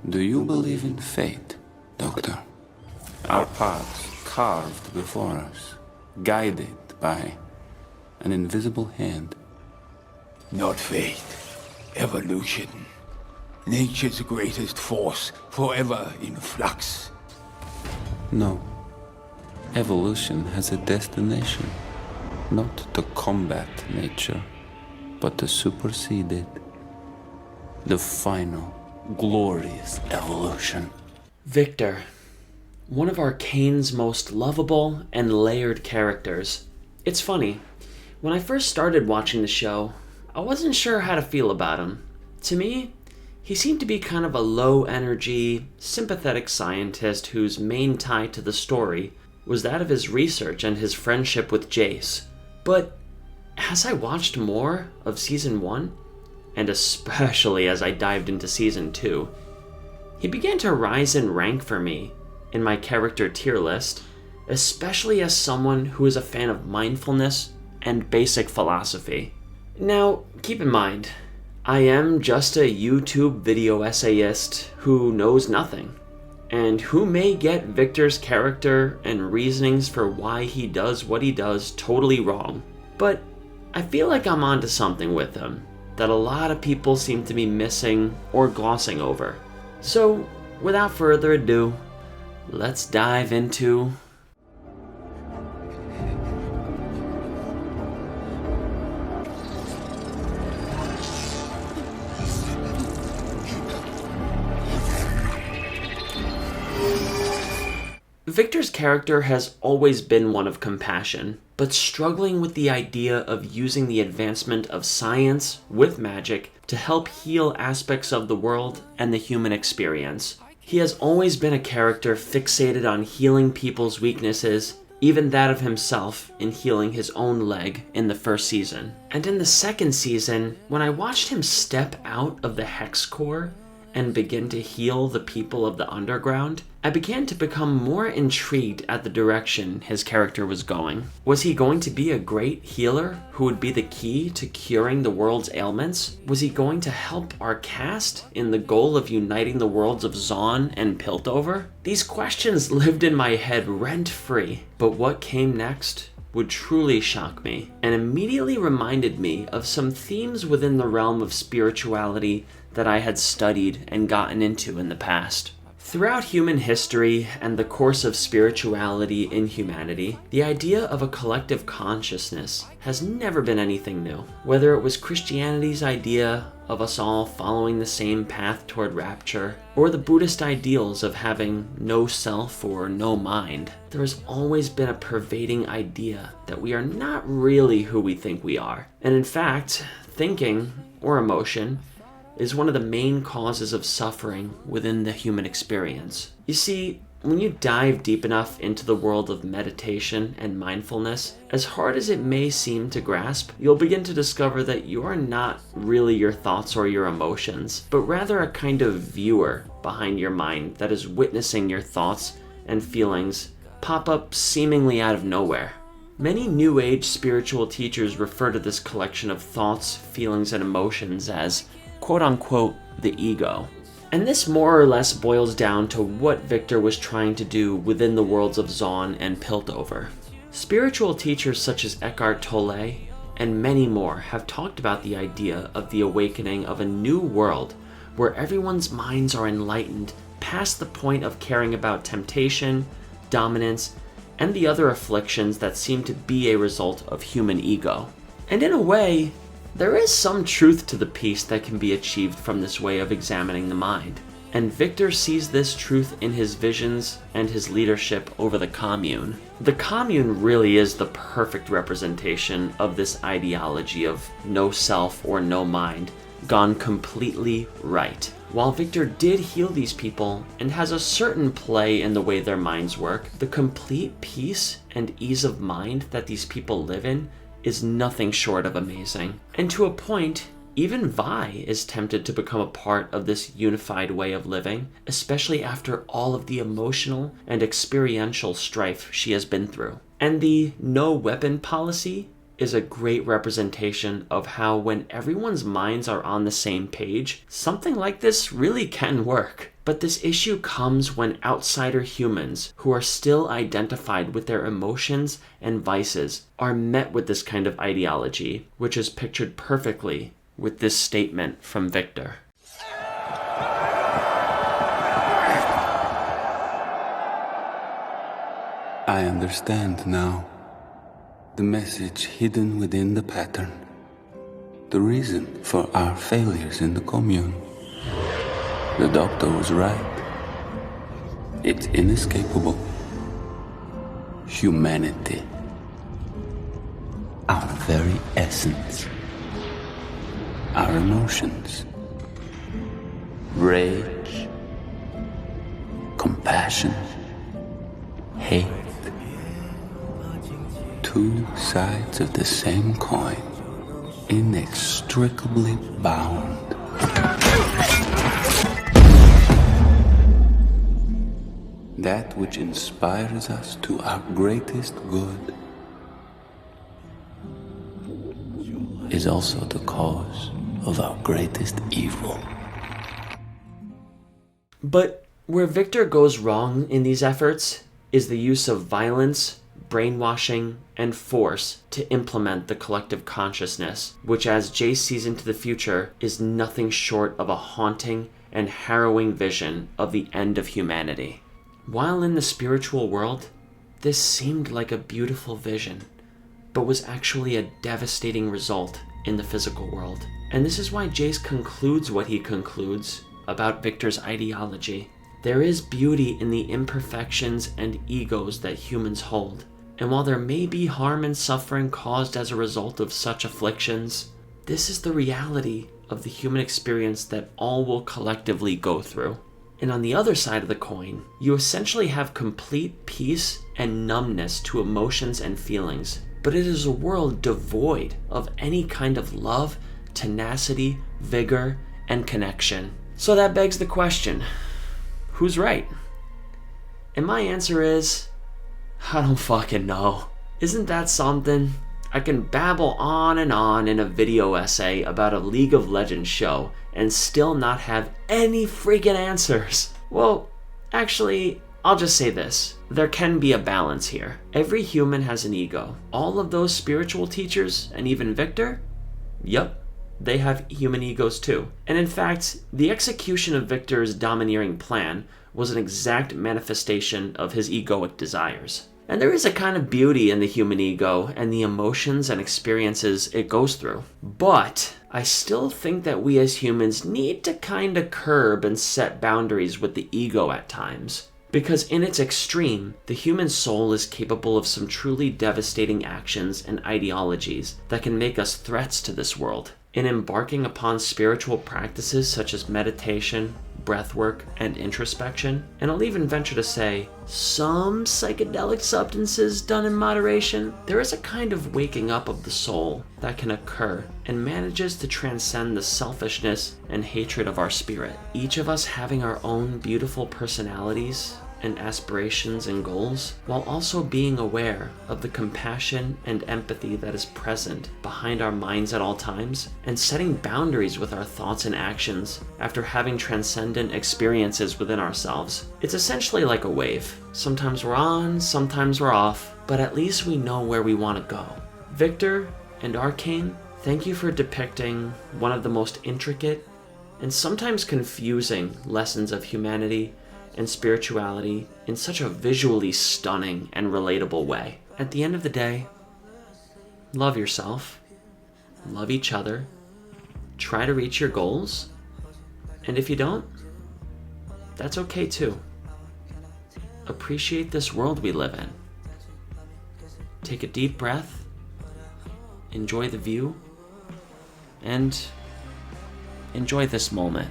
Do you believe in fate, Doctor? Our paths carved before us, guided by an invisible hand. Not fate. Evolution. Nature's greatest force, forever in flux. No. Evolution has a destination. Not to combat nature, but to supersede it. The final, glorious evolution. Viktor, one of Arcane's most lovable and layered characters. It's funny, when I first started watching the show, I wasn't sure how to feel about him. To me, he seemed to be kind of a low-energy, sympathetic scientist whose main tie to the story was that of his research and his friendship with Jace. But as I watched more of Season 1, and especially as I dived into Season 2, he began to rise in rank for me in my character tier list, especially as someone who is a fan of mindfulness and basic philosophy. Now, keep in mind, I am just a YouTube video essayist who knows nothing, and who may get Viktor's character and reasonings for why he does what he does totally wrong. But I feel like I'm onto something with him that a lot of people seem to be missing or glossing over. So, without further ado, let's dive into Viktor's character has always been one of compassion, but struggling with the idea of using the advancement of science with magic to help heal aspects of the world and the human experience. He has always been a character fixated on healing people's weaknesses, even that of himself in healing his own leg in the first season. And in the second season, when I watched him step out of the Hex Core and begin to heal the people of the underground, I began to become more intrigued at the direction his character was going. Was he going to be a great healer who would be the key to curing the world's ailments? Was he going to help our cast in the goal of uniting the worlds of Zaun and Piltover? These questions lived in my head rent-free, but what came next would truly shock me and immediately reminded me of some themes within the realm of spirituality that I had studied and gotten into in the past. Throughout human history and the course of spirituality in humanity, the idea of a collective consciousness has never been anything new. Whether it was Christianity's idea of us all following the same path toward rapture, or the Buddhist ideals of having no self or no mind, there has always been a pervading idea that we are not really who we think we are. And in fact, thinking, or emotion, is one of the main causes of suffering within the human experience. You see, when you dive deep enough into the world of meditation and mindfulness, as hard as it may seem to grasp, you'll begin to discover that you are not really your thoughts or your emotions, but rather a kind of viewer behind your mind that is witnessing your thoughts and feelings pop up seemingly out of nowhere. Many New Age spiritual teachers refer to this collection of thoughts, feelings, and emotions as quote-unquote, the ego. And this more or less boils down to what Viktor was trying to do within the worlds of Zaun and Piltover. Spiritual teachers such as Eckhart Tolle and many more have talked about the idea of the awakening of a new world where everyone's minds are enlightened past the point of caring about temptation, dominance, and the other afflictions that seem to be a result of human ego. And in a way, there is some truth to the peace that can be achieved from this way of examining the mind, and Viktor sees this truth in his visions and his leadership over the commune. The commune really is the perfect representation of this ideology of no self or no mind, gone completely right. While Viktor did heal these people and has a certain play in the way their minds work, the complete peace and ease of mind that these people live in is nothing short of amazing. And to a point, even Vi is tempted to become a part of this unified way of living, especially after all of the emotional and experiential strife she has been through. And the no weapon policy is a great representation of how when everyone's minds are on the same page, something like this really can work. But this issue comes when outsider humans, who are still identified with their emotions and vices, are met with this kind of ideology, which is pictured perfectly with this statement from Viktor. I understand now. The message hidden within the pattern. The reason for our failures in the commune. The doctor was right. It's inescapable. Humanity. Our very essence. Our emotions. Rage. Compassion. Hate. Two sides of the same coin, inextricably bound. That which inspires us to our greatest good is also the cause of our greatest evil. But where Viktor goes wrong in these efforts is the use of violence, brainwashing, and force to implement the collective consciousness, which, as Jace sees into the future, is nothing short of a haunting and harrowing vision of the end of humanity. While in the spiritual world, this seemed like a beautiful vision, but was actually a devastating result in the physical world. And this is why Jace concludes what he concludes about Viktor's ideology. There is beauty in the imperfections and egos that humans hold. And while there may be harm and suffering caused as a result of such afflictions, this is the reality of the human experience that all will collectively go through. And on the other side of the coin, you essentially have complete peace and numbness to emotions and feelings. But it is a world devoid of any kind of love, tenacity, vigor, and connection. So that begs the question, who's right? And my answer is, I don't fucking know. Isn't that something? I can babble on and in a video essay about a League of Legends show and still not have any freaking answers. Well, actually, I'll just say this. There can be a balance here. Every human has an ego. All of those spiritual teachers, and even Viktor, yep, they have human egos too. And in fact, the execution of Viktor's domineering plan was an exact manifestation of his egoic desires. And there is a kind of beauty in the human ego and the emotions and experiences it goes through. But I still think that we as humans need to kind of curb and set boundaries with the ego at times. Because in its extreme, the human soul is capable of some truly devastating actions and ideologies that can make us threats to this world. In embarking upon spiritual practices such as meditation, breathwork, and introspection, and I'll even venture to say, some psychedelic substances done in moderation, there is a kind of waking up of the soul that can occur and manages to transcend the selfishness and hatred of our spirit. Each of us having our own beautiful personalities and aspirations and goals, while also being aware of the compassion and empathy that is present behind our minds at all times, and setting boundaries with our thoughts and actions after having transcendent experiences within ourselves. It's essentially like a wave. Sometimes we're on, sometimes we're off, but at least we know where we want to go. Viktor and Arcane, thank you for depicting one of the most intricate and sometimes confusing lessons of humanity and spirituality in such a visually stunning and relatable way. At the end of the day, love yourself, love each other, try to reach your goals, and if you don't, that's okay too. Appreciate this world we live in. Take a deep breath, enjoy the view, and enjoy this moment.